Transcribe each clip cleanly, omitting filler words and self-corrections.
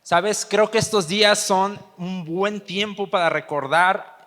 Sabes, creo que estos días son un buen tiempo para recordar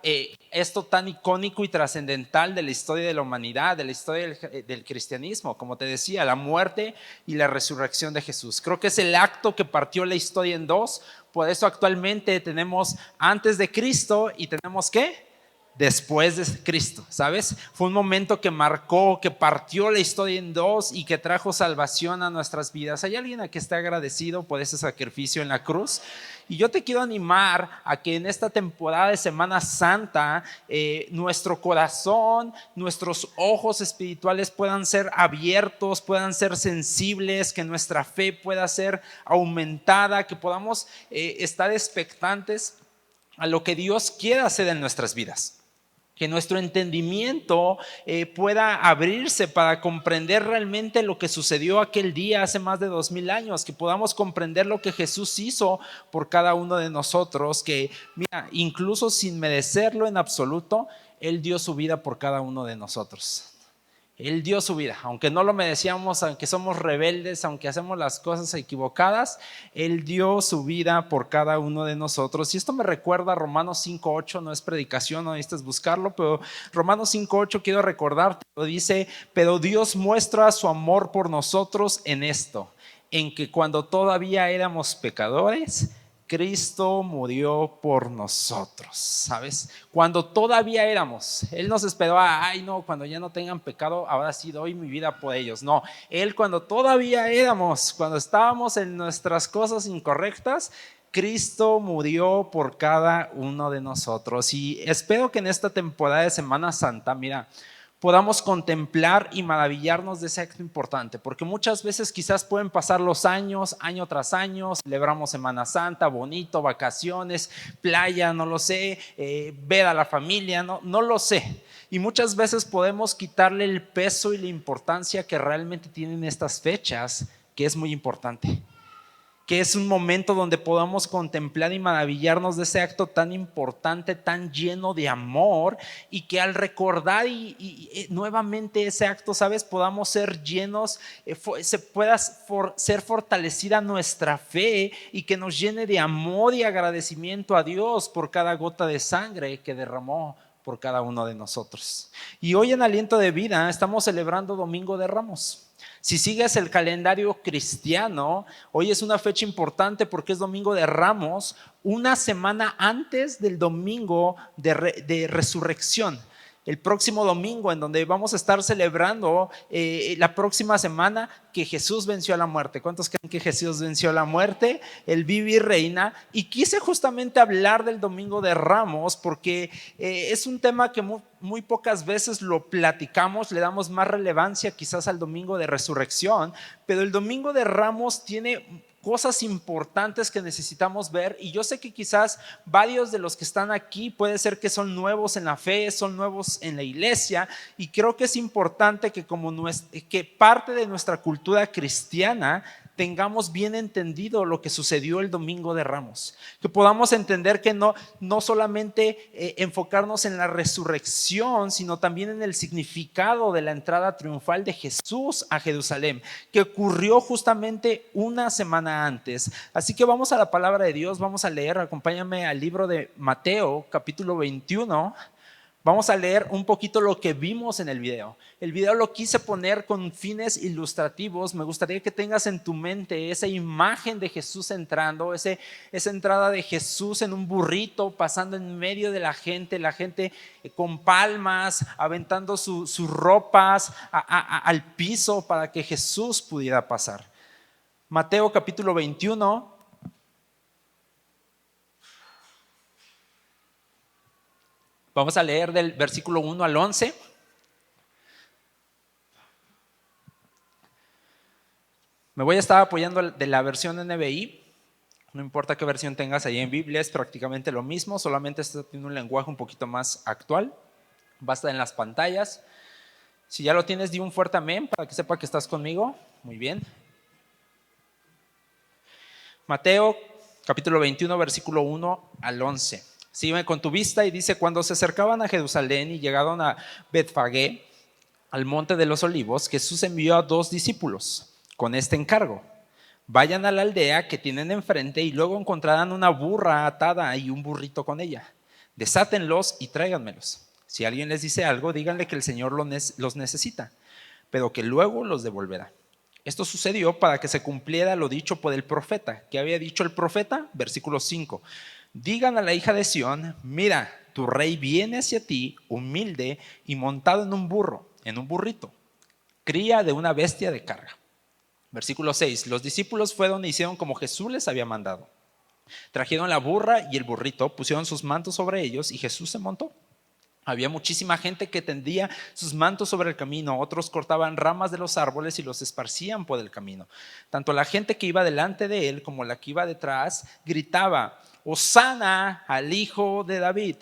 esto tan icónico y trascendental de la historia de la humanidad, de la historia del cristianismo, como te decía, la muerte y la resurrección de Jesús. Creo que es el acto que partió la historia en dos. Por eso actualmente tenemos antes de Cristo y tenemos ¿qué? Después de Cristo, ¿sabes? Fue un momento que marcó, que partió la historia en dos y que trajo salvación a nuestras vidas. ¿Hay alguien a que esté agradecido por ese sacrificio en la cruz? Y yo te quiero animar a que en esta temporada de Semana Santa nuestro corazón, nuestros ojos espirituales puedan ser abiertos, puedan ser sensibles, que nuestra fe pueda ser aumentada, que podamos estar expectantes a lo que Dios quiera hacer en nuestras vidas. Que nuestro entendimiento pueda abrirse para comprender realmente lo que sucedió aquel día hace más de 2000 años, que podamos comprender lo que Jesús hizo por cada uno de nosotros, que mira, incluso sin merecerlo en absoluto, Él dio su vida por cada uno de nosotros. Él dio su vida, aunque no lo merecíamos, aunque somos rebeldes, aunque hacemos las cosas equivocadas, Él dio su vida por cada uno de nosotros. Y esto me recuerda a Romanos 5:8, no es predicación, no necesitas buscarlo, pero Romanos 5:8 quiero recordarte, dice, pero Dios muestra su amor por nosotros en esto, en que cuando todavía éramos pecadores, Cristo murió por nosotros, ¿sabes? Cuando todavía éramos, Él nos esperaba, ay no, cuando ya no tengan pecado, ahora sí doy mi vida por ellos. No, Él cuando todavía éramos, cuando estábamos en nuestras cosas incorrectas, Cristo murió por cada uno de nosotros. Y espero que en esta temporada de Semana Santa, mira, podamos contemplar y maravillarnos de ese acto importante, porque muchas veces quizás pueden pasar los años, año tras año, celebramos Semana Santa, bonito, vacaciones, playa, no lo sé, ver a la familia, no lo sé. Y muchas veces podemos quitarle el peso y la importancia que realmente tienen estas fechas, que es muy importante. Que es un momento donde podamos contemplar y maravillarnos de ese acto tan importante, tan lleno de amor, y que al recordar y nuevamente ese acto, ¿sabes? Podamos ser llenos, se pueda ser fortalecida nuestra fe y que nos llene de amor y agradecimiento a Dios por cada gota de sangre que derramó por cada uno de nosotros. Y hoy en Aliento de Vida estamos celebrando Domingo de Ramos. Si sigues el calendario cristiano, hoy es una fecha importante porque es Domingo de Ramos, una semana antes del domingo de resurrección. El próximo domingo, en donde vamos a estar celebrando la próxima semana que Jesús venció a la muerte. ¿Cuántos creen que Jesús venció a la muerte? Él vive y reina. Y quise justamente hablar del Domingo de Ramos porque es un tema que muy pocas veces lo platicamos, le damos más relevancia quizás al Domingo de Resurrección, pero el Domingo de Ramos tiene cosas importantes que necesitamos ver, y yo sé que quizás varios de los que están aquí puede ser que son nuevos en la fe, son nuevos en la iglesia, y creo que es importante que que parte de nuestra cultura cristiana tengamos bien entendido lo que sucedió el Domingo de Ramos, que podamos entender que no solamente enfocarnos en la resurrección, sino también en el significado de la entrada triunfal de Jesús a Jerusalén, que ocurrió justamente una semana antes. Así que vamos a la palabra de Dios, vamos a leer, acompáñame al libro de Mateo, capítulo 21. Vamos a leer un poquito lo que vimos en el video. El video lo quise poner con fines ilustrativos. Me gustaría que tengas en tu mente esa imagen de Jesús entrando, esa entrada de Jesús en un burrito, pasando en medio de la gente con palmas, aventando sus ropas al piso para que Jesús pudiera pasar. Mateo capítulo 21. Vamos a leer del versículo 1 al 11. Me voy a estar apoyando de la versión NBI. No importa qué versión tengas ahí en Biblia, es prácticamente lo mismo, solamente este tiene un lenguaje un poquito más actual. Va a estar en las pantallas. Si ya lo tienes, di un fuerte amén para que sepa que estás conmigo. Muy bien. Mateo capítulo 21, versículo 1 al 11. Sígueme con tu vista y dice: cuando se acercaban a Jerusalén y llegaron a Betfagé, al monte de los olivos, Jesús envió a 2 discípulos con este encargo: Vayan a la aldea que tienen enfrente y luego encontrarán una burra atada y un burrito con ella. Desátenlos y tráiganmelos. Si alguien les dice algo, díganle que el Señor los necesita, pero que luego los devolverá. Esto sucedió para que se cumpliera lo dicho por el profeta. ¿Qué había dicho el profeta? Versículo 5. Digan a la hija de Sión: mira, tu rey viene hacia ti, humilde y montado en un burro, en un burrito, cría de una bestia de carga. Versículo 6. Los discípulos fueron e hicieron como Jesús les había mandado. Trajeron la burra y el burrito, pusieron sus mantos sobre ellos y Jesús se montó. Había muchísima gente que tendía sus mantos sobre el camino, otros cortaban ramas de los árboles y los esparcían por el camino. Tanto la gente que iba delante de él como la que iba detrás gritaba: Hosana al Hijo de David,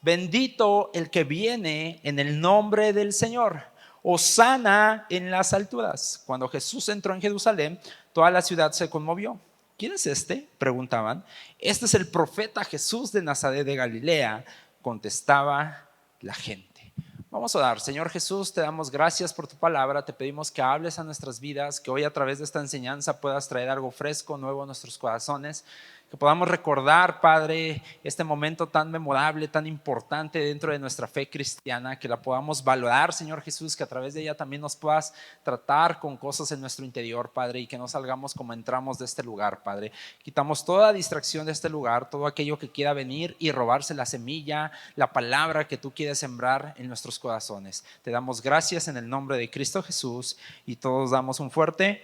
bendito el que viene en el nombre del Señor, Hosana en las alturas. Cuando Jesús entró en Jerusalén, toda la ciudad se conmovió. ¿Quién es este?, preguntaban. Este es el profeta Jesús de Nazaret de Galilea, contestaba la gente. Vamos a orar. Señor Jesús, te damos gracias por tu palabra. Te pedimos que hables a nuestras vidas, que hoy a través de esta enseñanza puedas traer algo fresco, nuevo a nuestros corazones, que podamos recordar, Padre, este momento tan memorable, tan importante dentro de nuestra fe cristiana, que la podamos valorar, Señor Jesús, que a través de ella también nos puedas tratar con cosas en nuestro interior, Padre, y que no salgamos como entramos de este lugar, Padre. Quitamos toda distracción de este lugar, todo aquello que quiera venir y robarse la semilla, la palabra que tú quieres sembrar en nuestros corazones. Te damos gracias en el nombre de Cristo Jesús y todos damos un fuerte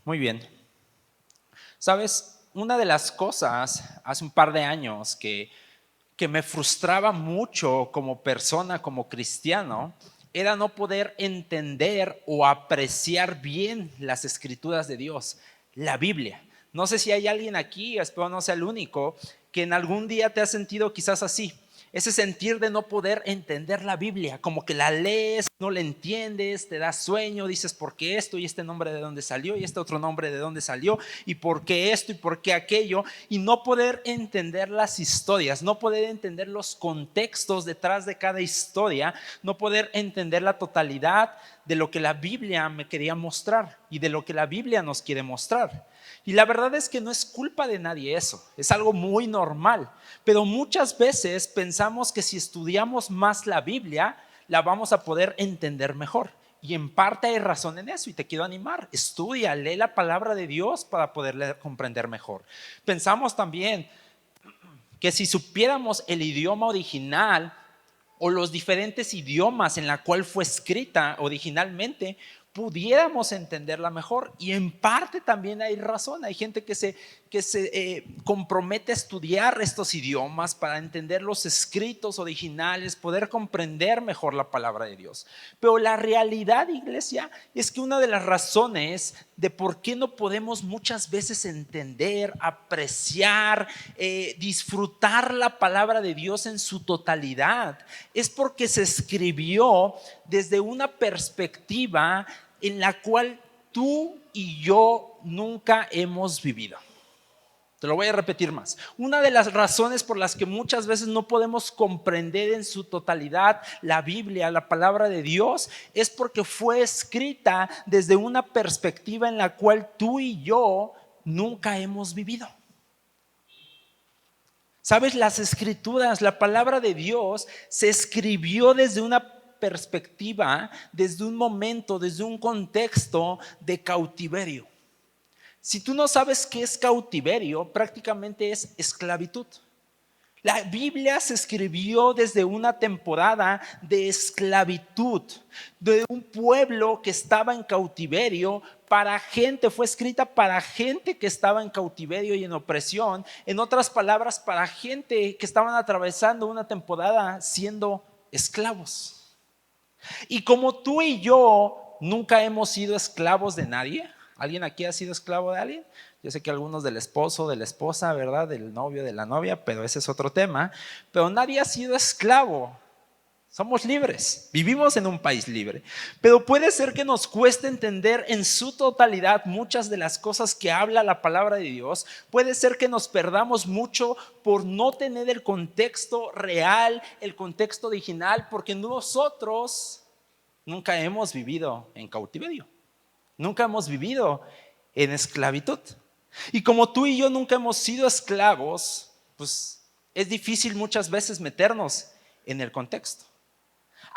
muy bien. ¿Sabes? Una de las cosas hace un par de años que me frustraba mucho como persona, como cristiano, era no poder entender o apreciar bien las escrituras de Dios, la Biblia. No sé si hay alguien aquí, espero no sea el único, que en algún día te ha sentido quizás así. Ese sentir de no poder entender la Biblia, como que la lees, no la entiendes, te da sueño, dices ¿por qué esto y este nombre de dónde salió y este otro nombre de dónde salió y por qué esto y por qué aquello, y no poder entender las historias, no poder entender los contextos detrás de cada historia, no poder entender la totalidad de lo que la Biblia me quería mostrar y de lo que la Biblia nos quiere mostrar. Y la verdad es que no es culpa de nadie eso, es algo muy normal, pero muchas veces pensamos que si estudiamos más la Biblia, la vamos a poder entender mejor. Y en parte hay razón en eso y te quiero animar, estudia, lee la palabra de Dios para poderla comprender mejor. Pensamos también que si supiéramos el idioma original o los diferentes idiomas en la cual fue escrita originalmente, pudiéramos entenderla mejor. Y en parte también hay razón, hay gente que se compromete a estudiar estos idiomas para entender los escritos originales, poder comprender mejor la palabra de Dios. Pero la realidad, iglesia, es que una de las razones de por qué no podemos muchas veces entender, apreciar, disfrutar la palabra de Dios en su totalidad es porque se escribió desde una perspectiva en la cual tú y yo nunca hemos vivido. Te lo voy a repetir más. Una de las razones por las que muchas veces no podemos comprender en su totalidad la Biblia, la palabra de Dios, es porque fue escrita desde una perspectiva en la cual tú y yo nunca hemos vivido. Sabes, las escrituras, la palabra de Dios se escribió desde una perspectiva, desde un momento, desde un contexto de cautiverio. Si tú no sabes qué es cautiverio, prácticamente es esclavitud. La Biblia se escribió desde una temporada de esclavitud, de un pueblo que estaba en cautiverio para gente, fue escrita para gente que estaba en cautiverio y en opresión. En otras palabras, para gente que estaban atravesando una temporada siendo esclavos. Y como tú y yo nunca hemos sido esclavos de nadie, ¿alguien aquí ha sido esclavo de alguien? Yo sé que algunos del esposo, de la esposa, ¿verdad? Del novio, de la novia, pero ese es otro tema. Pero nadie ha sido esclavo. Somos libres, vivimos en un país libre. Pero puede ser que nos cueste entender en su totalidad muchas de las cosas que habla la palabra de Dios. Puede ser que nos perdamos mucho por no tener el contexto real, el contexto original, porque nosotros nunca hemos vivido en cautiverio, nunca hemos vivido en esclavitud. Y como tú y yo nunca hemos sido esclavos, pues es difícil muchas veces meternos en el contexto.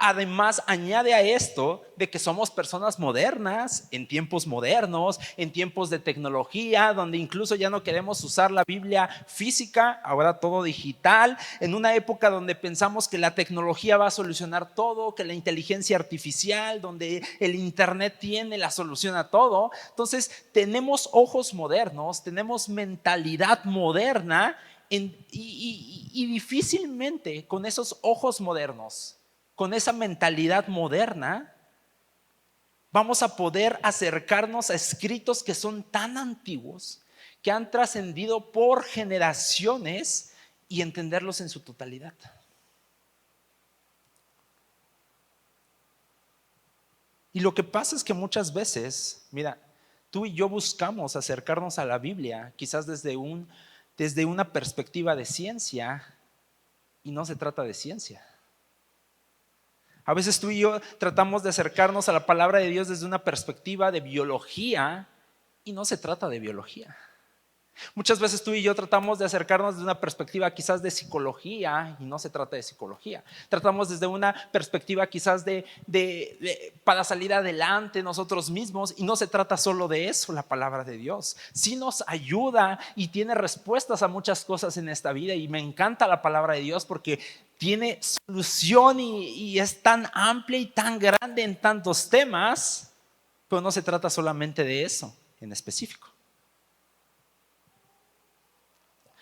Además, añade a esto de que somos personas modernas, en tiempos modernos, en tiempos de tecnología, donde incluso ya no queremos usar la Biblia física, ahora todo digital, en una época donde pensamos que la tecnología va a solucionar todo, que la inteligencia artificial, donde el internet tiene la solución a todo. Entonces, tenemos ojos modernos, tenemos mentalidad moderna y difícilmente con esos ojos modernos, con esa mentalidad moderna, vamos a poder acercarnos a escritos que son tan antiguos, que han trascendido por generaciones y entenderlos en su totalidad. Y lo que pasa es que muchas veces, mira, tú y yo buscamos acercarnos a la Biblia, quizás desde una perspectiva de ciencia, y no se trata de ciencia. A veces tú y yo tratamos de acercarnos a la palabra de Dios desde una perspectiva de biología y no se trata de biología. Muchas veces tú y yo tratamos de acercarnos desde una perspectiva quizás de psicología y no se trata de psicología. Tratamos desde una perspectiva quizás para salir adelante nosotros mismos y no se trata solo de eso la palabra de Dios. Sí nos ayuda y tiene respuestas a muchas cosas en esta vida y me encanta la palabra de Dios porque tiene solución y es tan amplia y tan grande en tantos temas, pero no se trata solamente de eso en específico.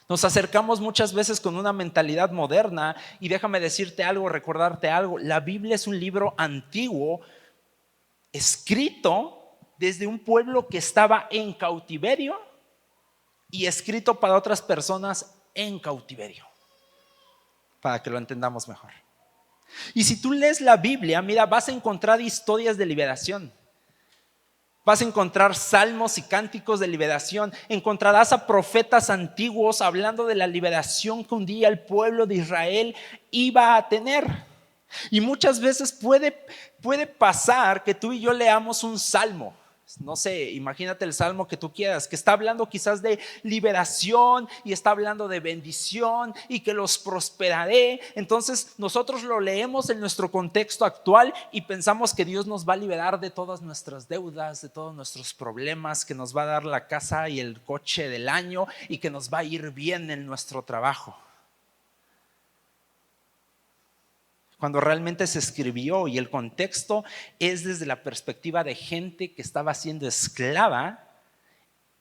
Nos acercamos muchas veces con una mentalidad moderna y déjame decirte algo, recordarte algo. La Biblia es un libro antiguo, escrito desde un pueblo que estaba en cautiverio y escrito para otras personas en cautiverio, para que lo entendamos mejor. Y si tú lees la Biblia, mira, vas a encontrar historias de liberación. Vas a encontrar salmos y cánticos de liberación. Encontrarás a profetas antiguos hablando de la liberación que un día el pueblo de Israel iba a tener. Y muchas veces puede pasar que tú y yo leamos un salmo. No sé, imagínate el salmo que tú quieras, que está hablando quizás de liberación y está hablando de bendición y que los prosperaré. Entonces nosotros lo leemos en nuestro contexto actual y pensamos que Dios nos va a liberar de todas nuestras deudas, de todos nuestros problemas, que nos va a dar la casa y el coche del año y que nos va a ir bien en nuestro trabajo. Cuando realmente se escribió y el contexto es desde la perspectiva de gente que estaba siendo esclava,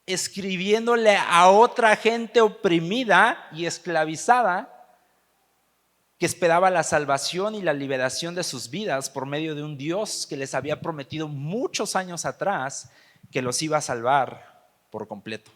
escribiéndole a otra gente oprimida y esclavizada que esperaba la salvación y la liberación de sus vidas por medio de un Dios que les había prometido muchos años atrás que los iba a salvar por completo.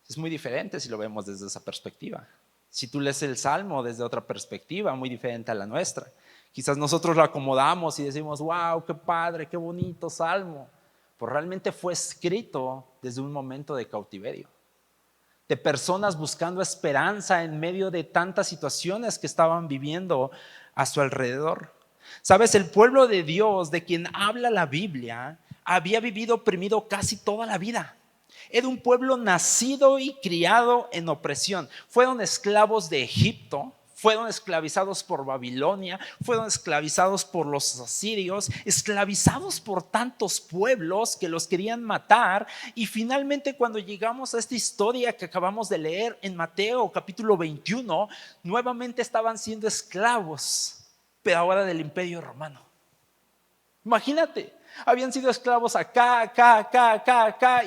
Es muy diferente si lo vemos desde esa perspectiva. Si tú lees el Salmo desde otra perspectiva, muy diferente a la nuestra, quizás nosotros lo acomodamos y decimos, wow, qué padre, qué bonito Salmo. Pues realmente fue escrito desde un momento de cautiverio, de personas buscando esperanza en medio de tantas situaciones que estaban viviendo a su alrededor. Sabes, el pueblo de Dios, de quien habla la Biblia, había vivido oprimido casi toda la vida. Era un pueblo nacido y criado en opresión. Fueron esclavos de Egipto, fueron esclavizados por Babilonia, fueron esclavizados por los asirios, esclavizados por tantos pueblos que los querían matar. Y finalmente, cuando llegamos a esta historia que acabamos de leer en Mateo capítulo 21, nuevamente estaban siendo esclavos, pero ahora del Imperio Romano. Imagínate, habían sido esclavos acá,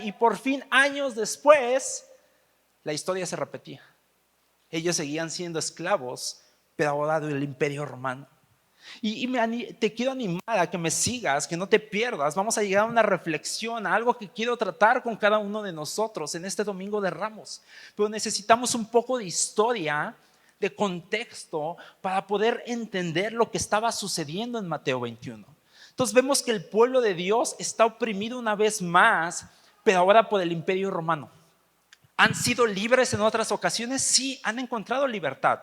y por fin, años después, la historia se repetía. Ellos seguían siendo esclavos, pero ahora del Imperio Romano. Y te quiero animar a que me sigas, que no te pierdas. Vamos a llegar a una reflexión, a algo que quiero tratar con cada uno de nosotros en este Domingo de Ramos. Pero necesitamos un poco de historia, de contexto, para poder entender lo que estaba sucediendo en Mateo 21. Entonces vemos que el pueblo de Dios está oprimido una vez más, pero ahora por el Imperio Romano. ¿Han sido libres en otras ocasiones? Sí, han encontrado libertad.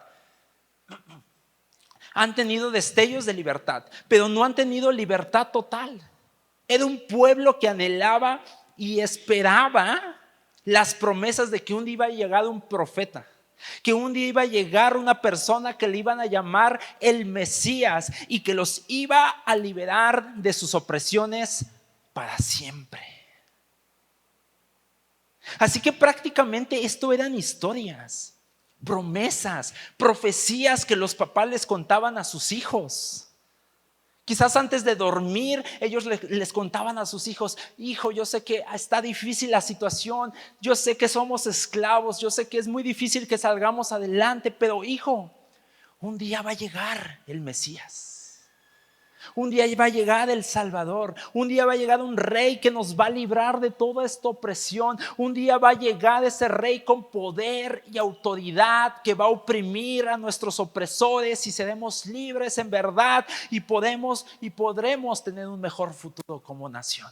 Han tenido destellos de libertad, pero no han tenido libertad total. Era un pueblo que anhelaba y esperaba las promesas de que un día iba a llegar un profeta, que un día iba a llegar una persona que le iban a llamar el Mesías y que los iba a liberar de sus opresiones para siempre. Así que prácticamente esto eran historias, promesas, profecías que los papás les contaban a sus hijos. Quizás antes de dormir ellos les contaban a sus hijos: hijo, yo sé que está difícil la situación, yo sé que somos esclavos, yo sé que es muy difícil que salgamos adelante, pero hijo, un día va a llegar el Mesías. Un día va a llegar el Salvador. Un día va a llegar un rey que nos va a librar de toda esta opresión. Un día va a llegar ese rey con poder y autoridad que va a oprimir a nuestros opresores y seremos libres en verdad y podremos tener un mejor futuro como nación.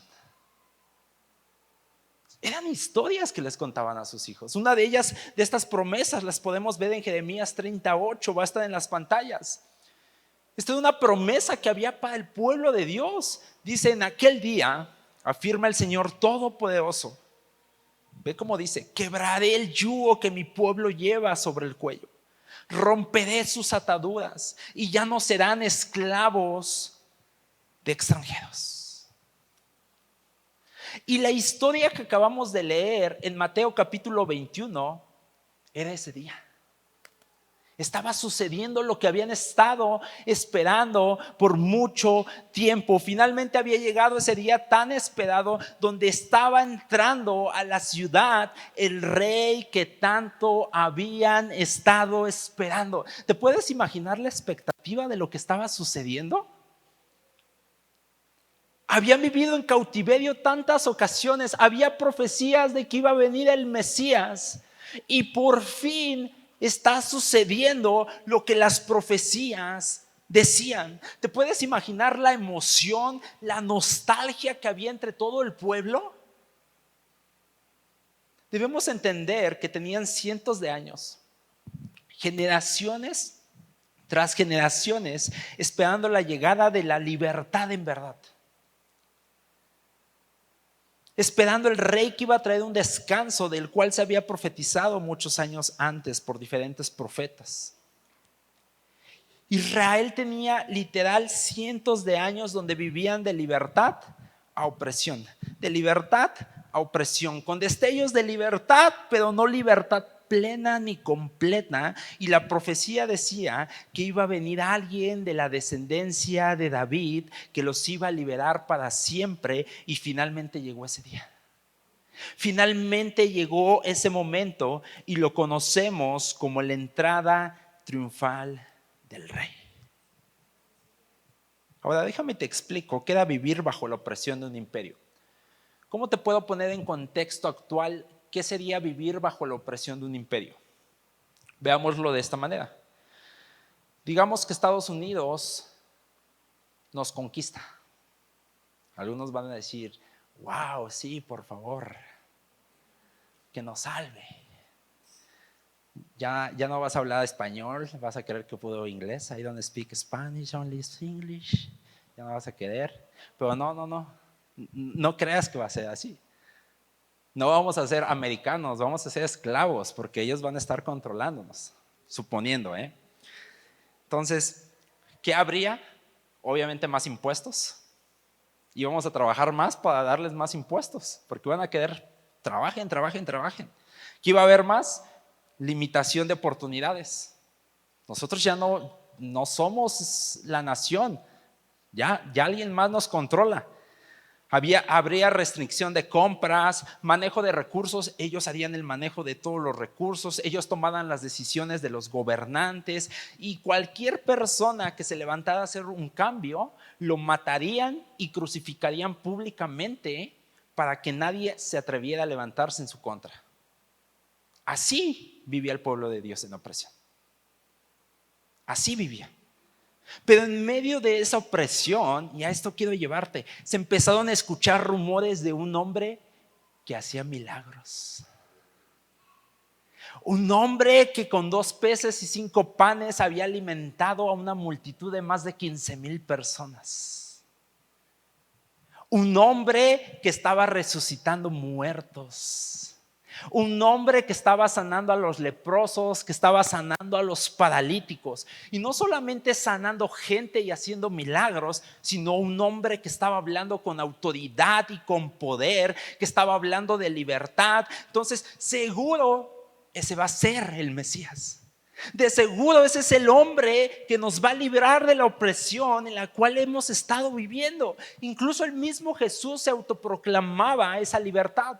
Eran historias que les contaban a sus hijos. Una de ellas, de estas promesas, las podemos ver en Jeremías 38, va a estar en las pantallas. Esta es una promesa que había para el pueblo de Dios. Dice: en aquel día, afirma el Señor Todopoderoso. Ve cómo dice: quebraré el yugo que mi pueblo lleva sobre el cuello, romperé sus ataduras y ya no serán esclavos de extranjeros. Y la historia que acabamos de leer en Mateo capítulo 21 era ese día. Estaba sucediendo lo que habían estado esperando por mucho tiempo. Finalmente había llegado ese día tan esperado, donde estaba entrando a la ciudad el rey que tanto habían estado esperando. ¿Te puedes imaginar la expectativa de lo que estaba sucediendo? Habían vivido en cautiverio tantas ocasiones, había profecías de que iba a venir el Mesías, y por fin está sucediendo lo que las profecías decían. ¿Te puedes imaginar la emoción, la nostalgia que había entre todo el pueblo? Debemos entender que tenían cientos de años, generaciones tras generaciones, esperando la llegada de la libertad en verdad, esperando el rey que iba a traer un descanso del cual se había profetizado muchos años antes por diferentes profetas. Israel tenía literal cientos de años donde vivían de libertad a opresión, de libertad a opresión, con destellos de libertad, pero no libertad plena ni completa. Y la profecía decía que iba a venir alguien de la descendencia de David que los iba a liberar para siempre, y finalmente llegó ese día. Finalmente llegó ese momento y lo conocemos como la entrada triunfal del rey. Ahora déjame te explico qué era vivir bajo la opresión de un imperio. ¿Cómo te puedo poner en contexto actual qué sería vivir bajo la opresión de un imperio? Veámoslo de esta manera. Digamos que Estados Unidos nos conquista. Algunos van a decir: wow, sí, por favor, que nos salve. Ya no vas a hablar español, vas a querer que puedo inglés. I don't speak Spanish, only English. Ya no vas a querer. Pero no creas que va a ser así. No vamos a ser americanos, vamos a ser esclavos, porque ellos van a estar controlándonos, suponiendo, Entonces, ¿qué habría? Obviamente más impuestos. Y vamos a trabajar más para darles más impuestos, porque van a querer trabajen. ¿Qué iba a haber más? Limitación de oportunidades. Nosotros ya no somos la nación, ya alguien más nos controla. Habría restricción de compras, manejo de recursos. Ellos harían el manejo de todos los recursos, ellos tomaran las decisiones de los gobernantes, y cualquier persona que se levantara a hacer un cambio lo matarían y crucificarían públicamente para que nadie se atreviera a levantarse en su contra. Así vivía el pueblo de Dios en opresión. Así vivía. Pero en medio de esa opresión, y a esto quiero llevarte, se empezaron a escuchar rumores de un hombre que hacía milagros. Un hombre que con 2 peces y 5 panes había alimentado a una multitud de más de 15,000 personas. Un hombre que estaba resucitando muertos. Un hombre que estaba sanando a los leprosos, que estaba sanando a los paralíticos. Y no solamente sanando gente y haciendo milagros, sino un hombre que estaba hablando con autoridad y con poder, que estaba hablando de libertad. Entonces, seguro ese va a ser el Mesías. De seguro ese es el hombre que nos va a librar de la opresión en la cual hemos estado viviendo. Incluso el mismo Jesús se autoproclamaba esa libertad.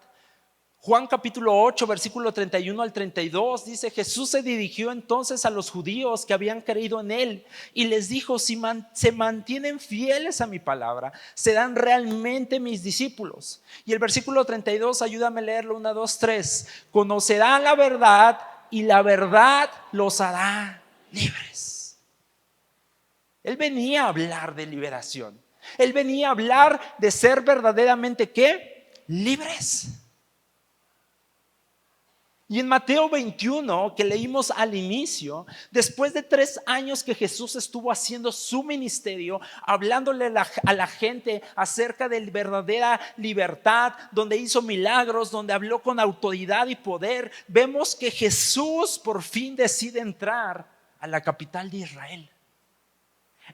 Juan capítulo 8, versículo 31 al 32 dice: Jesús se dirigió entonces a los judíos que habían creído en él y les dijo: si se mantienen fieles a mi palabra, serán realmente mis discípulos. Y el versículo 32, ayúdame a leerlo, 1, 2, 3. Conocerán la verdad y la verdad los hará libres. Él venía a hablar de liberación. Él venía a hablar de ser verdaderamente ¿qué? Libres. Y en Mateo 21, que leímos al inicio, después de 3 años que Jesús estuvo haciendo su ministerio, hablándole a la gente acerca de verdadera libertad, donde hizo milagros, donde habló con autoridad y poder, vemos que Jesús por fin decide entrar a la capital de Israel.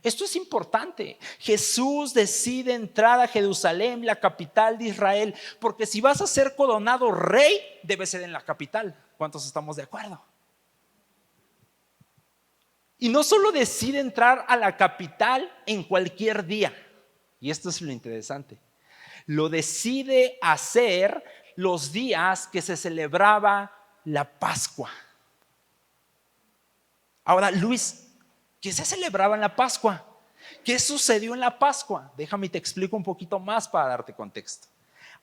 Esto es importante. Jesús decide entrar a Jerusalén, la capital de Israel, porque si vas a ser coronado rey, debe ser en la capital. ¿Cuántos estamos de acuerdo? Y no solo decide entrar a la capital en cualquier día, y esto es lo interesante, lo decide hacer los días que se celebraba la Pascua. Ahora, Luis, ¿qué se celebraba en la Pascua? ¿Qué sucedió en la Pascua? Déjame te explico un poquito más para darte contexto.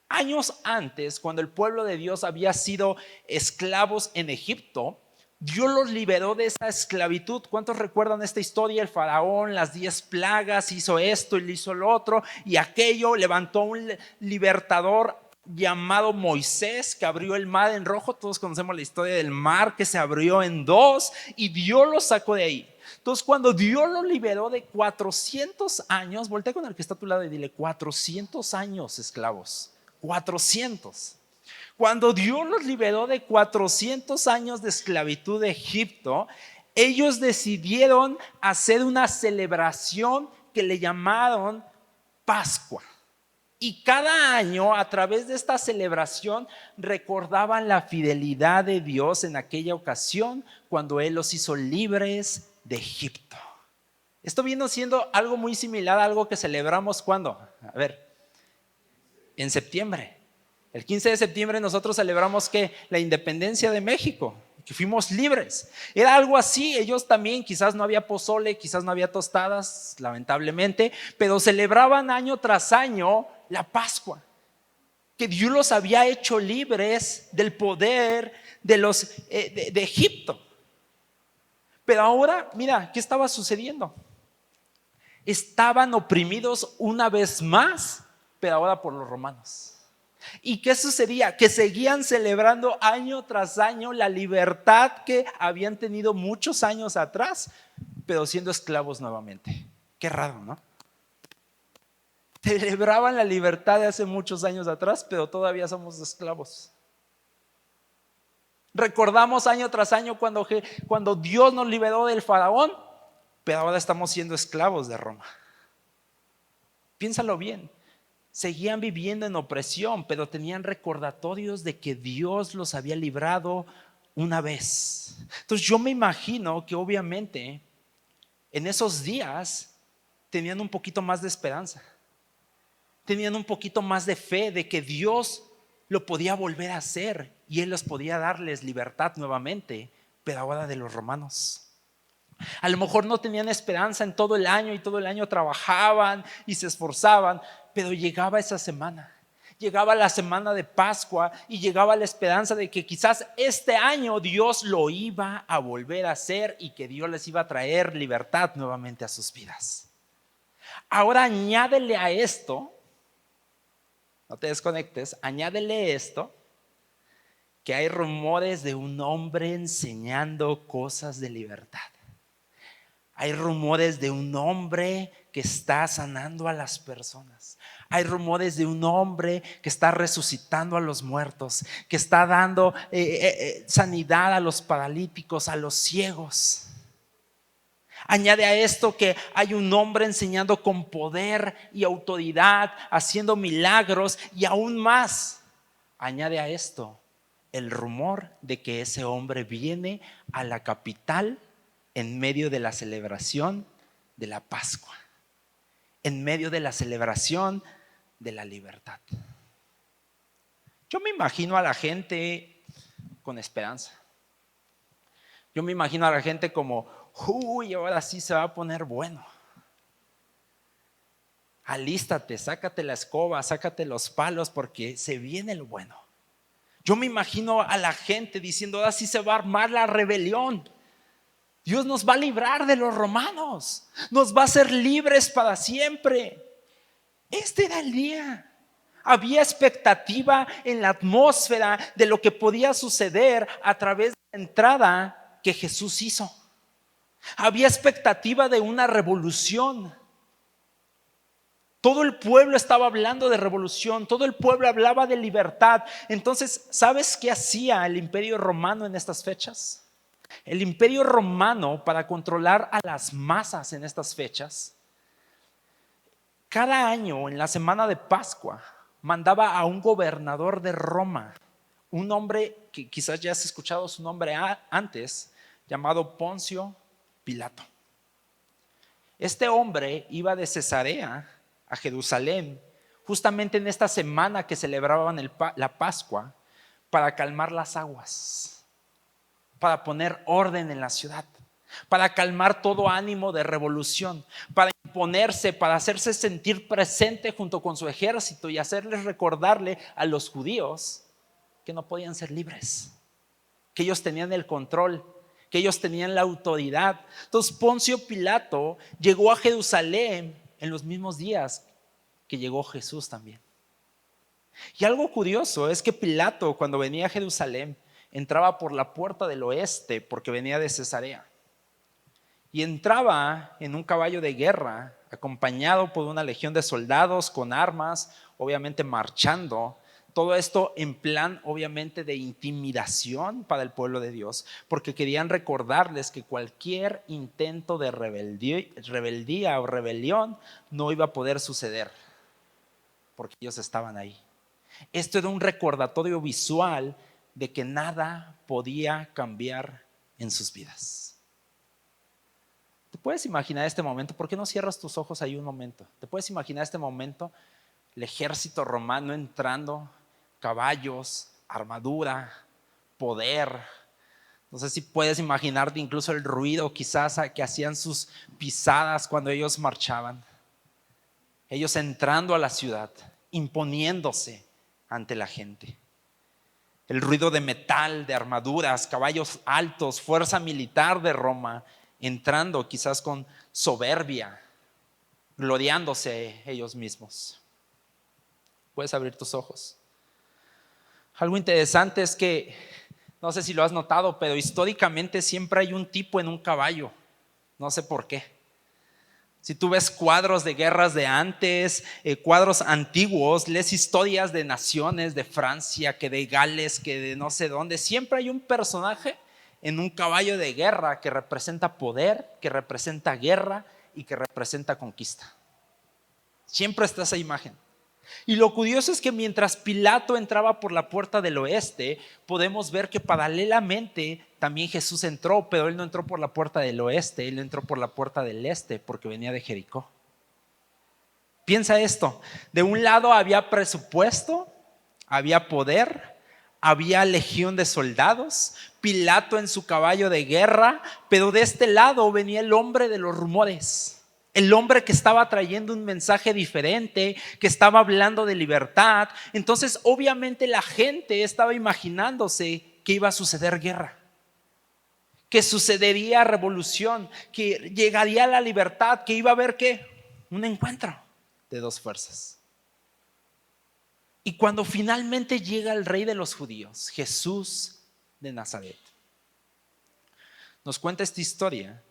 Años antes, cuando el pueblo de Dios había sido esclavos en Egipto, Dios los liberó de esa esclavitud. ¿Cuántos recuerdan esta historia? El faraón, las 10 plagas, hizo esto y hizo lo otro y aquello, levantó un libertador llamado Moisés, que abrió el mar en rojo. Todos conocemos la historia del mar que se abrió en 2 y Dios los sacó de ahí. Entonces, cuando Dios los liberó de 400 años, voltea con el que está a tu lado y dile: 400 años esclavos. 400. Cuando Dios los liberó de 400 años de esclavitud de Egipto, ellos decidieron hacer una celebración que le llamaron Pascua. Y cada año, a través de esta celebración, recordaban la fidelidad de Dios en aquella ocasión cuando Él los hizo libres de Egipto. Esto vino siendo algo muy similar a algo que celebramos ¿cuándo? A ver, en septiembre. El 15 de septiembre nosotros celebramos que la independencia de México, que fuimos libres. Era algo así. Ellos también, quizás no había pozole, quizás no había tostadas, lamentablemente, pero celebraban año tras año la Pascua, que Dios los había hecho libres del poder de Egipto. Pero ahora, mira, ¿qué estaba sucediendo? Estaban oprimidos una vez más, pero ahora por los romanos. ¿Y qué sucedía? Que seguían celebrando año tras año la libertad que habían tenido muchos años atrás, pero siendo esclavos nuevamente. Qué raro, ¿no? Celebraban la libertad de hace muchos años atrás, pero todavía somos esclavos. Recordamos año tras año cuando Dios nos liberó del faraón, pero ahora estamos siendo esclavos de Roma. Piénsalo bien. Seguían viviendo en opresión, pero tenían recordatorios de que Dios los había librado una vez. Entonces yo me imagino que obviamente en esos días tenían un poquito más de esperanza. Tenían un poquito más de fe de que Dios lo podía volver a hacer y Él los podía darles libertad nuevamente, pero ahora de los romanos. A lo mejor no tenían esperanza en todo el año y todo el año trabajaban y se esforzaban, pero llegaba esa semana, llegaba la semana de Pascua y llegaba la esperanza de que quizás este año Dios lo iba a volver a hacer y que Dios les iba a traer libertad nuevamente a sus vidas. Ahora añádele a esto, no te desconectes, añádele esto, que hay rumores de un hombre enseñando cosas de libertad. Hay rumores de un hombre que está sanando a las personas. Hay rumores de un hombre que está resucitando a los muertos, que está dando sanidad a los paralíticos, a los ciegos. Añade a esto que hay un hombre enseñando con poder y autoridad, haciendo milagros, y aún más. Añade a esto el rumor de que ese hombre viene a la capital en medio de la celebración de la Pascua, en medio de la celebración de la libertad. Yo me imagino a la gente con esperanza. Yo me imagino a la gente como, uy, ahora sí se va a poner bueno. Alístate, sácate la escoba, sácate los palos, porque se viene lo bueno. Yo me imagino a la gente diciendo, ahora sí se va a armar la rebelión. Dios nos va a librar de los romanos, nos va a hacer libres para siempre. Este era el día. Había expectativa en la atmósfera de lo que podía suceder a través de la entrada que Jesús hizo. Había expectativa de una revolución. Todo el pueblo estaba hablando de revolución, todo el pueblo hablaba de libertad. Entonces, ¿sabes qué hacía el Imperio Romano en estas fechas? El Imperio Romano, para controlar a las masas en estas fechas, cada año en la semana de Pascua mandaba a un gobernador de Roma, un hombre que quizás ya has escuchado su nombre antes, llamado Poncio Pilato. Este hombre iba de Cesarea a Jerusalén justamente en esta semana que celebraban la Pascua, para calmar las aguas, para poner orden en la ciudad, para calmar todo ánimo de revolución, para imponerse, para hacerse sentir presente junto con su ejército y hacerles recordarle a los judíos que no podían ser libres, que ellos tenían el control, que ellos tenían la autoridad. Entonces Poncio Pilato llegó a Jerusalén en los mismos días que llegó Jesús también. Y algo curioso es que Pilato, cuando venía a Jerusalén, entraba por la puerta del oeste porque venía de Cesarea. Y entraba en un caballo de guerra, acompañado por una legión de soldados con armas, obviamente marchando. Todo esto en plan, obviamente, de intimidación para el pueblo de Dios, porque querían recordarles que cualquier intento de rebeldía o rebelión no iba a poder suceder, porque ellos estaban ahí. Esto era un recordatorio visual de que nada podía cambiar en sus vidas. ¿Te puedes imaginar este momento? ¿Por qué no cierras tus ojos ahí un momento? ¿Te puedes imaginar este momento? El ejército romano entrando, caballos, armadura, poder. No sé si puedes imaginarte incluso el ruido quizás que hacían sus pisadas cuando ellos marchaban. Ellos entrando a la ciudad, imponiéndose ante la gente. El ruido de metal, de armaduras, caballos altos, fuerza militar de Roma, entrando quizás con soberbia, gloriándose ellos mismos. Puedes abrir tus ojos. Algo interesante es que, no sé si lo has notado, pero históricamente siempre hay un tipo en un caballo. No sé por qué. Si tú ves cuadros de guerras de antes, cuadros antiguos, lees historias de naciones, de Francia, que de Gales, que de no sé dónde, siempre hay un personaje en un caballo de guerra que representa poder, que representa guerra y que representa conquista. Siempre está esa imagen. Y lo curioso es que mientras Pilato entraba por la puerta del oeste, podemos ver que paralelamente también Jesús entró, pero él no entró por la puerta del oeste, él entró por la puerta del este porque venía de Jericó. Piensa esto, de un lado había presupuesto, había poder, había legión de soldados, Pilato en su caballo de guerra, pero de este lado venía el hombre de los rumores. El hombre que estaba trayendo un mensaje diferente, que estaba hablando de libertad. Entonces obviamente la gente estaba imaginándose que iba a suceder guerra, que sucedería revolución, que llegaría la libertad, que iba a haber ¿qué? Un encuentro de dos fuerzas. Y cuando finalmente llega el rey de los judíos, Jesús de Nazaret, nos cuenta esta historia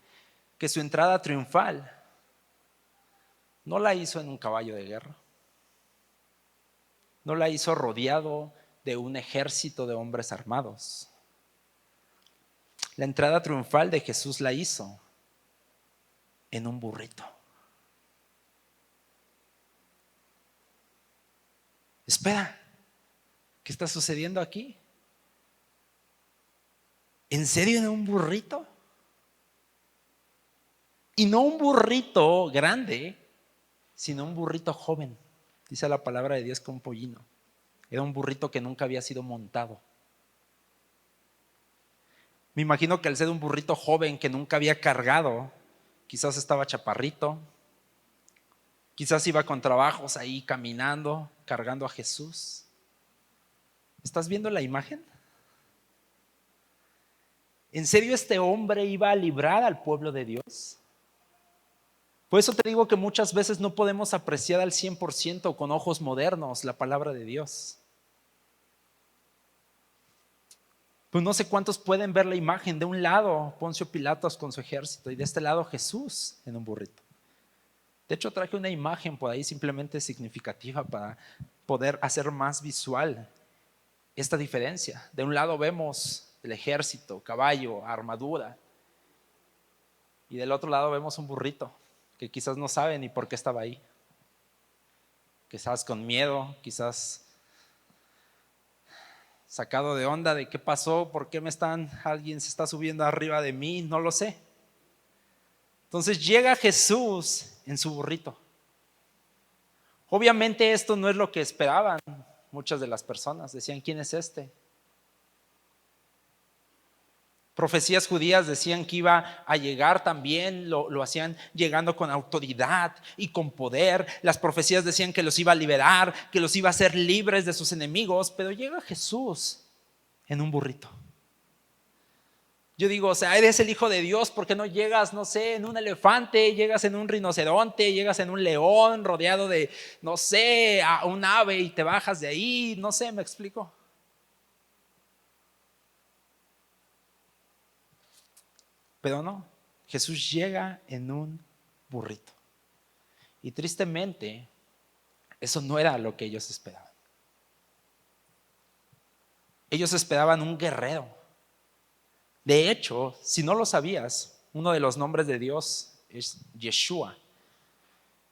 que su entrada triunfal no la hizo en un caballo de guerra, no la hizo rodeado de un ejército de hombres armados. La entrada triunfal de Jesús la hizo en un burrito. Espera, ¿qué está sucediendo aquí? ¿En serio en un burrito? Y no un burrito grande, sino un burrito joven. Dice la palabra de Dios que un pollino. Era un burrito que nunca había sido montado. Me imagino que al ser un burrito joven que nunca había cargado, quizás estaba chaparrito, quizás iba con trabajos ahí caminando, cargando a Jesús. ¿Estás viendo la imagen? ¿En serio este hombre iba a librar al pueblo de Dios? Por eso te digo que muchas veces no podemos apreciar al 100% con ojos modernos la palabra de Dios. Pues no sé cuántos pueden ver la imagen. De un lado Poncio Pilatos con su ejército y de este lado Jesús en un burrito. De hecho traje una imagen por ahí simplemente significativa para poder hacer más visual esta diferencia. De un lado vemos el ejército, caballo, armadura, y del otro lado vemos un burrito que quizás no sabe ni por qué estaba ahí. Quizás con miedo, quizás sacado de onda de qué pasó, por qué alguien se está subiendo arriba de mí, no lo sé. Entonces llega Jesús en su burrito. Obviamente esto no es lo que esperaban muchas de las personas. Decían, ¿quién es este? Profecías judías decían que iba a llegar también, lo hacían llegando con autoridad y con poder. Las profecías decían que los iba a liberar, que los iba a hacer libres de sus enemigos, pero llega Jesús en un burrito. Yo digo, o sea, eres el Hijo de Dios, ¿por qué no llegas, no sé, en un elefante, llegas en un rinoceronte, llegas en un león rodeado de, no sé, a un ave y te bajas de ahí? No sé, ¿me explico? Pero no, Jesús llega en un burrito. Y tristemente, eso no era lo que ellos esperaban. Ellos esperaban un guerrero. De hecho, si no lo sabías, uno de los nombres de Dios es Yeshua,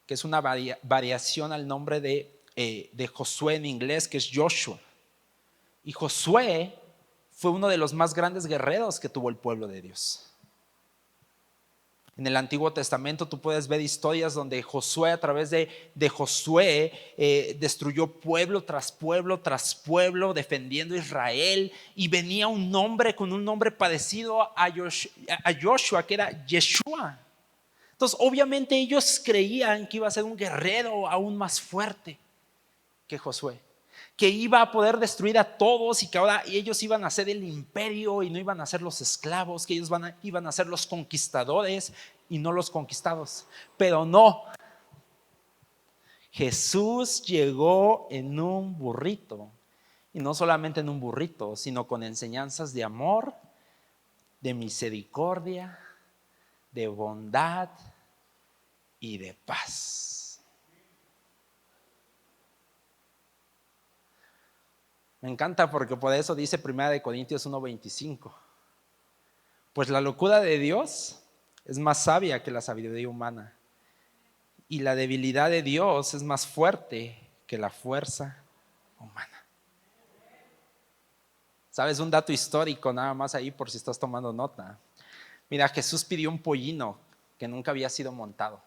que es una variación al nombre de Josué en inglés, que es Joshua. Y Josué fue uno de los más grandes guerreros que tuvo el pueblo de Dios. En el Antiguo Testamento tú puedes ver historias donde Josué, a través de Josué, destruyó pueblo tras pueblo tras pueblo, defendiendo a Israel, y venía un hombre con un nombre parecido a Joshua, que era Yeshua. Entonces obviamente ellos creían que iba a ser un guerrero aún más fuerte que Josué, que iba a poder destruir a todos y que ahora ellos iban a ser el imperio y no iban a ser los esclavos, que ellos iban a ser los conquistadores y no los conquistados. Pero no, Jesús llegó en un burrito, y no solamente en un burrito, sino con enseñanzas de amor, de misericordia, de bondad y de paz. Me encanta porque por eso dice 1 Corintios 1:25. Pues la locura de Dios es más sabia que la sabiduría humana, y la debilidad de Dios es más fuerte que la fuerza humana. ¿Sabes? Un dato histórico nada más ahí por si estás tomando nota. Mira, Jesús pidió un pollino que nunca había sido montado.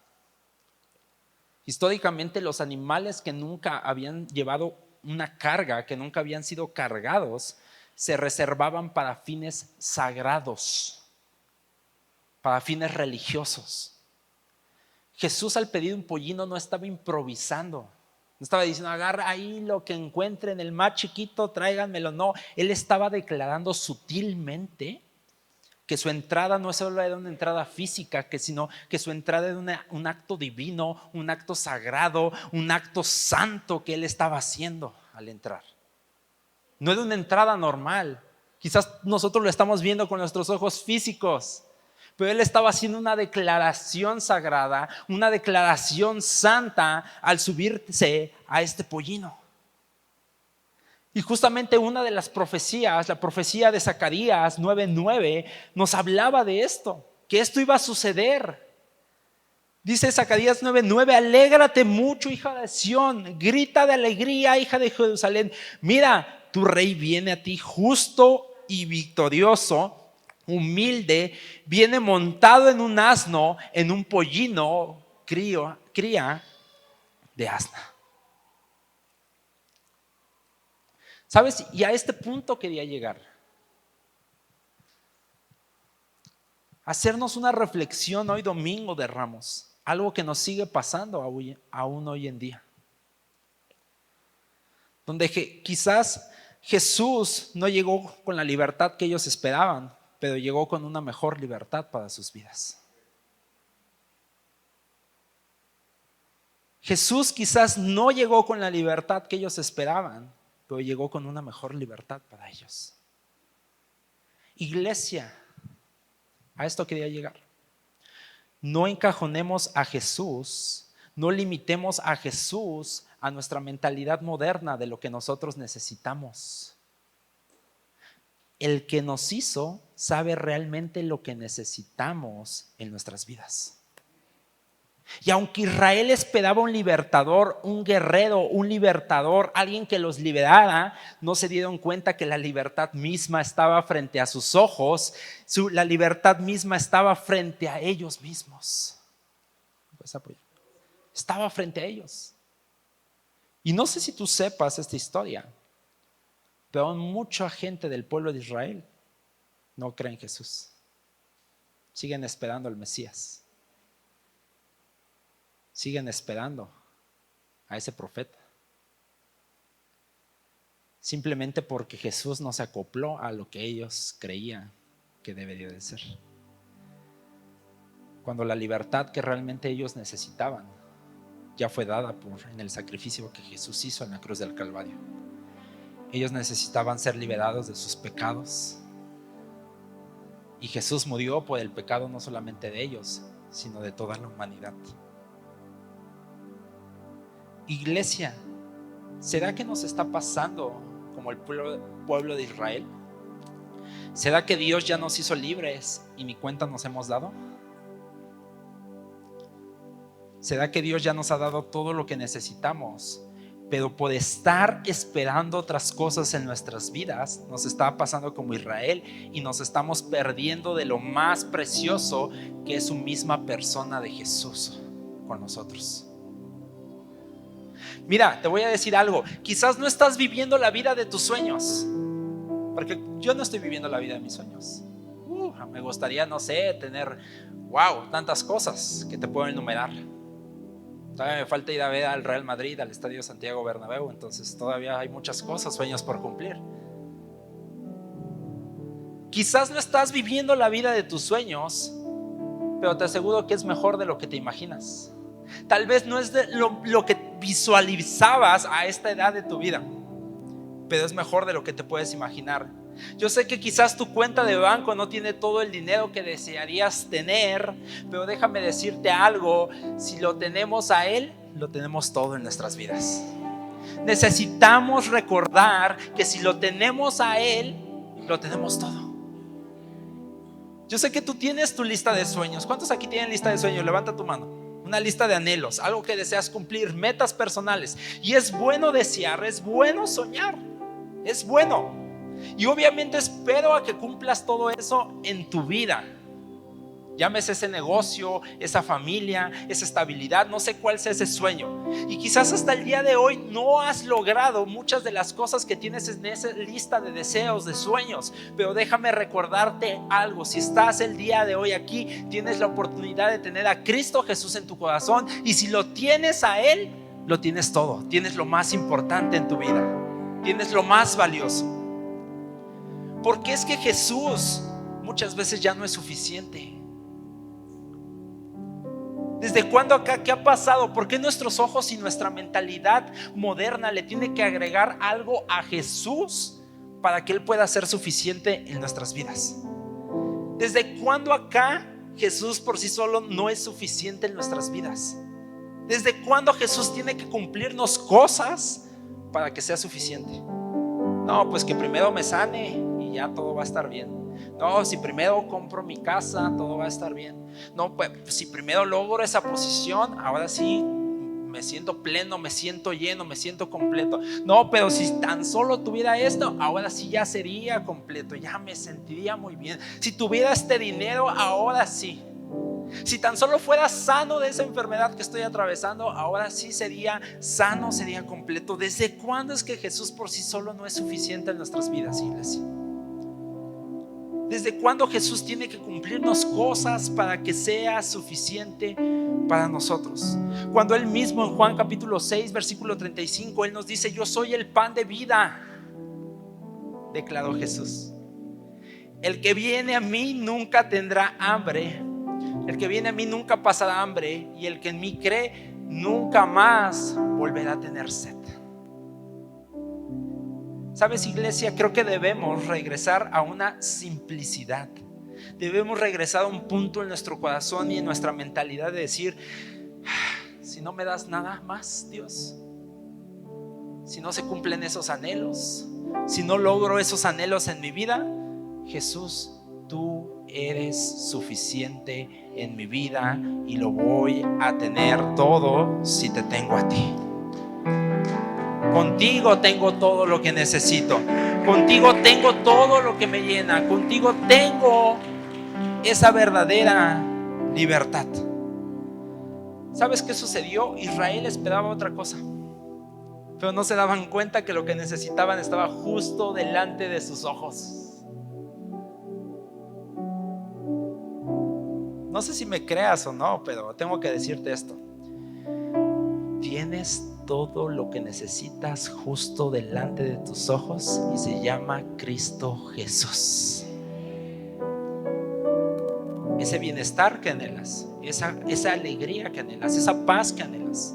Históricamente los animales que nunca habían llevado una carga, que nunca habían sido cargados, se reservaban para fines sagrados, para fines religiosos. Jesús, al pedir un pollino, no estaba improvisando, no estaba diciendo agarra ahí lo que encuentren, el más chiquito, tráiganmelo. No, él estaba declarando sutilmente que su entrada no solo era una entrada física, sino que su entrada era un acto divino, un acto sagrado, un acto santo que él estaba haciendo al entrar. No era una entrada normal. Quizás nosotros lo estamos viendo con nuestros ojos físicos, pero él estaba haciendo una declaración sagrada, una declaración santa al subirse a este pollino. Y justamente una de las profecías, la profecía de Zacarías 9:9, nos hablaba de esto, que esto iba a suceder. Dice Zacarías 9:9: alégrate mucho, hija de Sión, grita de alegría, hija de Jerusalén. Mira, tu rey viene a ti justo y victorioso, humilde, viene montado en un asno, en un pollino, cría de asna. ¿Sabes? Y a este punto quería llegar. Hacernos una reflexión hoy domingo de Ramos. Algo que nos sigue pasando aún hoy en día. Donde quizás Jesús no llegó con la libertad que ellos esperaban, pero llegó con una mejor libertad para sus vidas. Jesús quizás no llegó con la libertad que ellos esperaban, pero llegó con una mejor libertad para ellos. Iglesia, a esto quería llegar. No encajonemos a Jesús, no limitemos a Jesús a nuestra mentalidad moderna de lo que nosotros necesitamos. El que nos hizo sabe realmente lo que necesitamos en nuestras vidas. Y aunque Israel esperaba un libertador, un guerrero, un libertador, alguien que los liberara, no se dieron cuenta que la libertad misma estaba frente a sus ojos, la libertad misma estaba frente a ellos mismos. Estaba frente a ellos. Y no sé si tú sepas esta historia, pero aún mucha gente del pueblo de Israel no cree en Jesús. Siguen esperando al Mesías. Siguen esperando a ese profeta. Simplemente porque Jesús no se acopló a lo que ellos creían que debería de ser. Cuando la libertad que realmente ellos necesitaban ya fue dada en el sacrificio que Jesús hizo en la cruz del Calvario. Ellos necesitaban ser liberados de sus pecados. Y Jesús murió por el pecado no solamente de ellos, sino de toda la humanidad. Iglesia, ¿será que nos está pasando como el pueblo de Israel? ¿Será que Dios ya nos hizo libres y ni cuenta nos hemos dado? ¿Será que Dios ya nos ha dado todo lo que necesitamos, pero por estar esperando otras cosas en nuestras vidas nos está pasando como Israel y nos estamos perdiendo de lo más precioso, que es su misma persona de Jesús con nosotros? Mira, te voy a decir algo. Quizás no estás viviendo la vida de tus sueños, porque yo no estoy viviendo la vida de mis sueños. Me gustaría, no sé, tener tantas cosas que te puedo enumerar. Todavía me falta ir a ver al Real Madrid, al Estadio Santiago Bernabéu. Entonces todavía hay muchas cosas, sueños por cumplir. Quizás no estás viviendo la vida de tus sueños, pero te aseguro que es mejor de lo que te imaginas. Tal vez no es de lo que visualizabas a esta edad de tu vida, pero es mejor de lo que te puedes imaginar. Yo sé que quizás tu cuenta de banco no tiene todo el dinero que desearías tener, pero déjame decirte algo: si lo tenemos a Él, lo tenemos todo en nuestras vidas. Necesitamos recordar que si lo tenemos a Él, lo tenemos todo. Yo sé que tú tienes tu lista de sueños. ¿Cuántos aquí tienen lista de sueños? Levanta tu mano. Una lista de anhelos, algo que deseas cumplir, metas personales. Y es bueno desear, es bueno soñar, es bueno. Y obviamente espero a que cumplas todo eso en tu vida. Llámese ese negocio, esa familia, esa estabilidad, no sé cuál sea ese sueño. Y quizás hasta el día de hoy no has logrado muchas de las cosas que tienes en esa lista de deseos, de sueños. Pero déjame recordarte algo: si estás el día de hoy aquí, tienes la oportunidad de tener a Cristo Jesús en tu corazón. Y si lo tienes a Él, lo tienes todo. Tienes lo más importante en tu vida. Tienes lo más valioso. Porque es que Jesús muchas veces ya no es suficiente. ¿Desde cuándo acá? ¿Qué ha pasado? ¿Por qué nuestros ojos y nuestra mentalidad moderna le tiene que agregar algo a Jesús para que Él pueda ser suficiente en nuestras vidas? ¿Desde cuándo acá Jesús por sí solo no es suficiente en nuestras vidas? ¿Desde cuándo Jesús tiene que cumplirnos cosas para que sea suficiente? No, pues que primero me sane y ya todo va a estar bien. No, si primero compro mi casa, todo va a estar bien. No, pues si primero logro esa posición, ahora sí me siento pleno, me siento lleno, me siento completo. No, pero si tan solo tuviera esto, ahora sí ya sería completo, ya me sentiría muy bien. Si tuviera este dinero, ahora sí. Si tan solo fuera sano de esa enfermedad que estoy atravesando, ahora sí sería sano, sería completo. ¿Desde cuándo es que Jesús por sí solo no es suficiente en nuestras vidas, iglesia? ¿Desde cuándo Jesús tiene que cumplirnos cosas para que sea suficiente para nosotros? Cuando Él mismo en Juan capítulo 6 versículo 35 Él nos dice: yo soy el pan de vida, declaró Jesús. El que viene a mí nunca tendrá hambre, el que viene a mí nunca pasará hambre, y el que en mí cree nunca más volverá a tener sed. ¿Sabes, iglesia? Creo que debemos regresar a una simplicidad. Debemos regresar a un punto en nuestro corazón y en nuestra mentalidad de decir: si no me das nada más, Dios, si no se cumplen esos anhelos, si no logro esos anhelos en mi vida, Jesús, tú eres suficiente en mi vida y lo voy a tener todo si te tengo a ti. Contigo tengo todo lo que necesito. Contigo tengo todo lo que me llena. Contigo tengo esa verdadera libertad. ¿Sabes qué sucedió? Israel esperaba otra cosa, pero no se daban cuenta que lo que necesitaban estaba justo delante de sus ojos. No sé si me creas o no, pero tengo que decirte esto. Tienes todo lo que necesitas justo delante de tus ojos y se llama Cristo Jesús. Ese bienestar que anhelas, esa alegría que anhelas, esa paz que anhelas,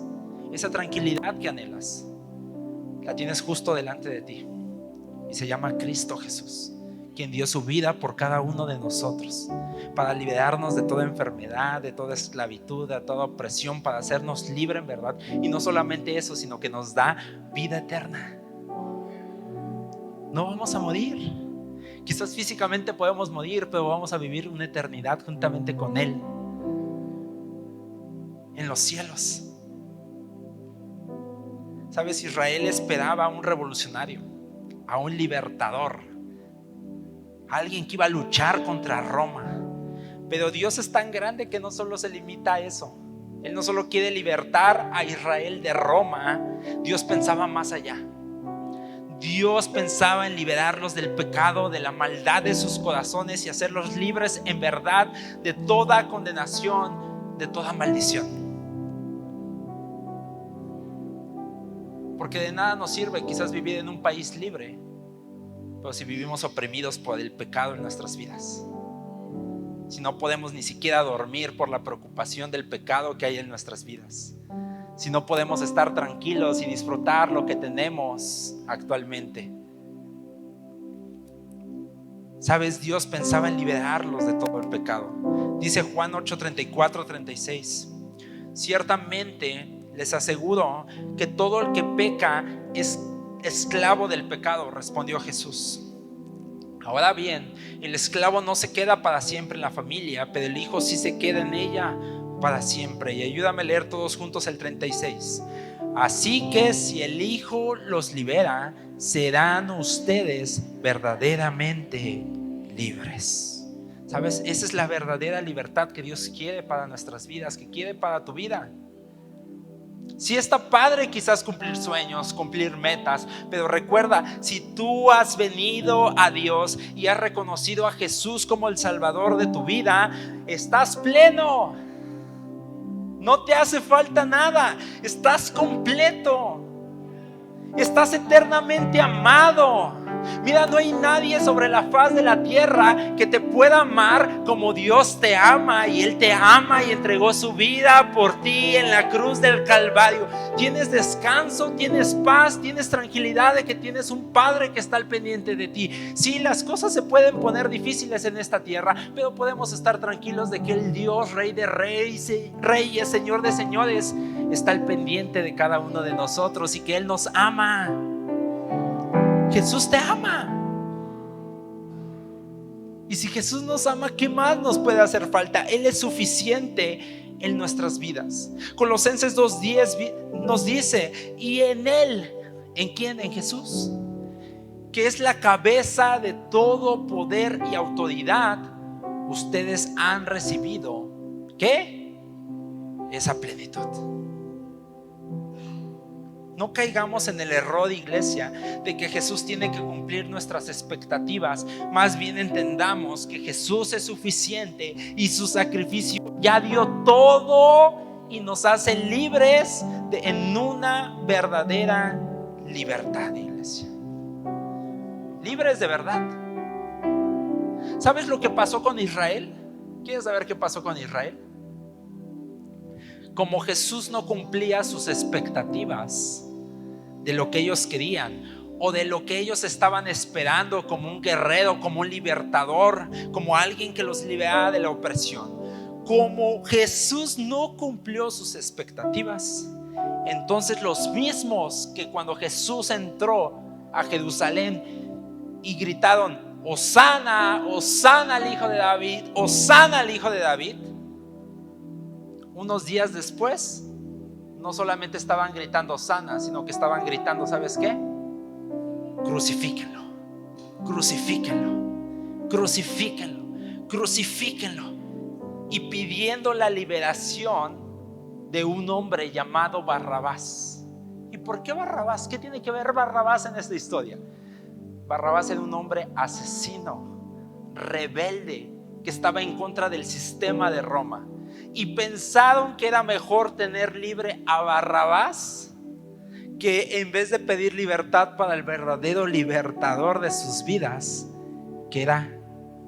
esa tranquilidad que anhelas, la tienes justo delante de ti y se llama Cristo Jesús, quien dio su vida por cada uno de nosotros para liberarnos de toda enfermedad, de toda esclavitud, de toda opresión, para hacernos libres en verdad. Y no solamente eso, sino que nos da vida eterna. No vamos a morir. Quizás físicamente podemos morir, pero vamos a vivir una eternidad juntamente con Él en los cielos. ¿Sabes? Israel esperaba a un revolucionario, a un libertador, a alguien que iba a luchar contra Roma. Pero Dios es tan grande que no solo se limita a eso. Él no solo quiere libertar a Israel de Roma. Dios pensaba más allá. Dios pensaba en liberarlos del pecado, de la maldad de sus corazones y hacerlos libres en verdad de toda condenación, de toda maldición. Porque de nada nos sirve quizás vivir en un país libre, pero si vivimos oprimidos por el pecado en nuestras vidas, si no podemos ni siquiera dormir por la preocupación del pecado que hay en nuestras vidas, si no podemos estar tranquilos y disfrutar lo que tenemos actualmente. ¿Sabes? Dios pensaba en liberarlos de todo el pecado. Dice Juan 8:34-36: ciertamente les aseguro que todo el que peca es esclavo del pecado, respondió Jesús. Ahora bien, el esclavo no se queda para siempre en la familia, pero el hijo sí se queda en ella para siempre. Y ayúdame a leer todos juntos el 36. Así que si el hijo los libera, serán ustedes verdaderamente libres. ¿Sabes? Esa es la verdadera libertad que Dios quiere para nuestras vidas, que quiere para tu vida. Sí está padre quizás cumplir sueños, cumplir metas, pero recuerda, si tú has venido a Dios y has reconocido a Jesús como el Salvador de tu vida, estás pleno. No te hace falta nada, estás completo, estás eternamente amado. Mira, no hay nadie sobre la faz de la tierra que te pueda amar como Dios te ama, y Él te ama y entregó su vida por ti en la cruz del Calvario. Tienes descanso, tienes paz, tienes tranquilidad de que tiees un Padre que está al pendiente de ti. Sí, las cosas se pueden poner difíciles en esta tierra, pero podemos estar tranquilos de que el Dios, Rey de reyes, Señor de señores, está al pendiente de cada uno de nosotros y que Él nos ama. Jesús te ama. Y si Jesús nos ama, ¿qué más nos puede hacer falta? Él es suficiente en nuestras vidas. Colosenses 2:10 nos dice: y en Él, ¿en quién? En Jesús, que es la cabeza de todo poder y autoridad, ustedes han recibido, ¿qué? Esa plenitud. No caigamos en el error, iglesia, de que Jesús tiene que cumplir nuestras expectativas. Más bien entendamos que Jesús es suficiente y su sacrificio ya dio todo y nos hace libres en una verdadera libertad, iglesia. Libres de verdad. ¿Sabes lo que pasó con Israel? ¿Quieres saber qué pasó con Israel? Como Jesús no cumplía sus expectativas de lo que ellos querían o de lo que ellos estaban esperando, como un guerrero, como un libertador, como alguien que los liberara de la opresión, como Jesús no cumplió sus expectativas, entonces los mismos que cuando Jesús entró a Jerusalén y gritaron: Hosana, Hosana al Hijo de David, Hosana al Hijo de David, unos días después no solamente estaban gritando Hosana, sino que estaban gritando, ¿sabes qué? Crucifíquenlo, crucifíquenlo, crucifíquenlo, crucifíquenlo, y pidiendo la liberación de un hombre llamado Barrabás. ¿Y por qué Barrabás? ¿Qué tiene que ver Barrabás en esta historia? Barrabás era un hombre asesino, rebelde, que estaba en contra del sistema de Roma. Y pensaron que era mejor tener libre a Barrabás, que en vez de pedir libertad para el verdadero libertador de sus vidas, que era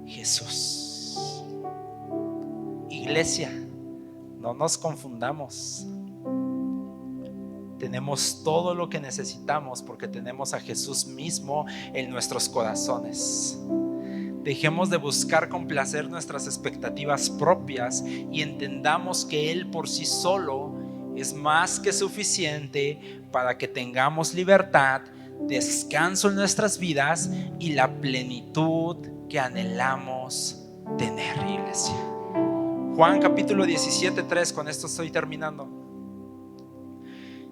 Jesús. Iglesia, no nos confundamos. Tenemos todo lo que necesitamos porque tenemos a Jesús mismo en nuestros corazones. Dejemos de buscar complacer nuestras expectativas propias y entendamos que Él por sí solo es más que suficiente para que tengamos libertad, descanso en nuestras vidas y la plenitud que anhelamos tener, iglesia. Juan capítulo 17:3, con esto estoy terminando.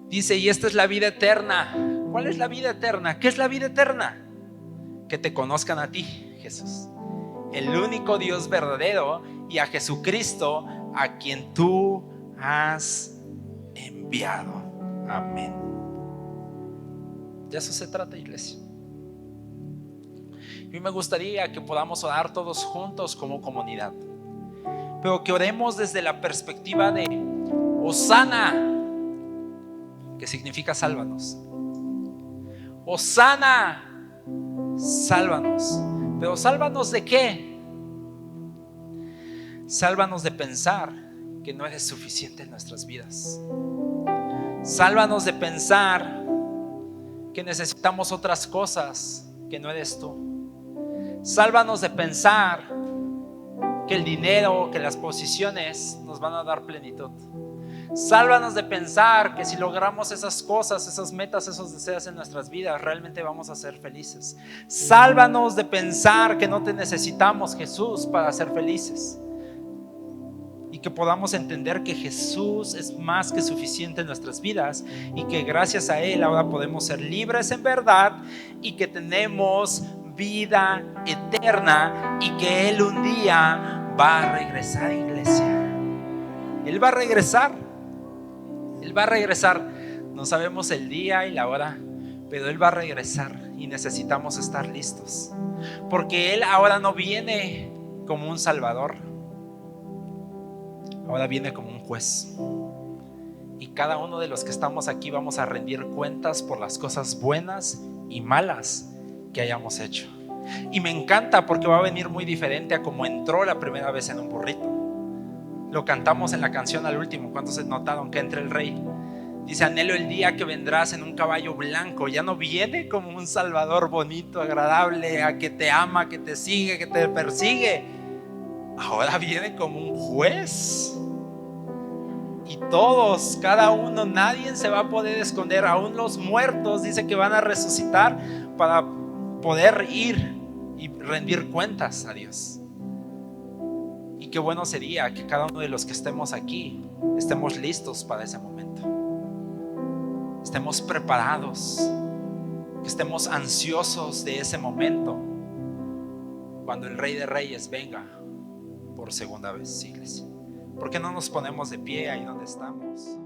Dice: y esta es la vida eterna. ¿Cuál es la vida eterna? ¿Qué es la vida eterna? Que te conozcan a ti, Jesús, el único Dios verdadero, y a Jesucristo, a quien tú has enviado. Amén. De eso se trata, iglesia. Y me gustaría que podamos orar todos juntos como comunidad, pero que oremos desde la perspectiva de Hosana, que significa sálvanos. Hosana, sálvanos. Pero sálvanos ¿de qué? Sálvanos de pensar que no eres suficiente en nuestras vidas. Sálvanos de pensar que necesitamos otras cosas que no eres tú. Sálvanos de pensar que el dinero, que las posiciones nos van a dar plenitud. Sálvanos de pensar que si logramos esas cosas, esas metas, esos deseos en nuestras vidas, realmente vamos a ser felices. Sálvanos de pensar que no te necesitamos, Jesús, para ser felices. Y que podamos entender que Jesús es más que suficiente en nuestras vidas y que gracias a Él ahora podemos ser libres en verdad y que tenemos vida eterna y que Él un día va a regresar, iglesia. Él va a regresar. Él va a regresar. No sabemos el día y la hora, pero Él va a regresar y necesitamos estar listos, porque Él ahora no viene como un salvador, ahora viene como un juez. Y cada uno de los que estamos aquí vamos a rendir cuentas por las cosas buenas y malas que hayamos hecho. Y me encanta porque va a venir muy diferente a como entró la primera vez en un burrito. Lo cantamos en la canción al último. ¿Cuántos se notaron que entra el rey? Dice: anhelo el día que vendrás en un caballo blanco. Ya no viene como un salvador bonito, agradable, a que te ama, que te sigue, que te persigue. Ahora viene como un juez. Y todos, cada uno, nadie se va a poder esconder. Aún los muertos dice que van a resucitar para poder ir y rendir cuentas a Dios. Y qué bueno sería que cada uno de los que estemos aquí estemos listos para ese momento, estemos preparados, que estemos ansiosos de ese momento cuando el Rey de Reyes venga por segunda vez, iglesia. ¿Por qué no nos ponemos de pie ahí donde estamos?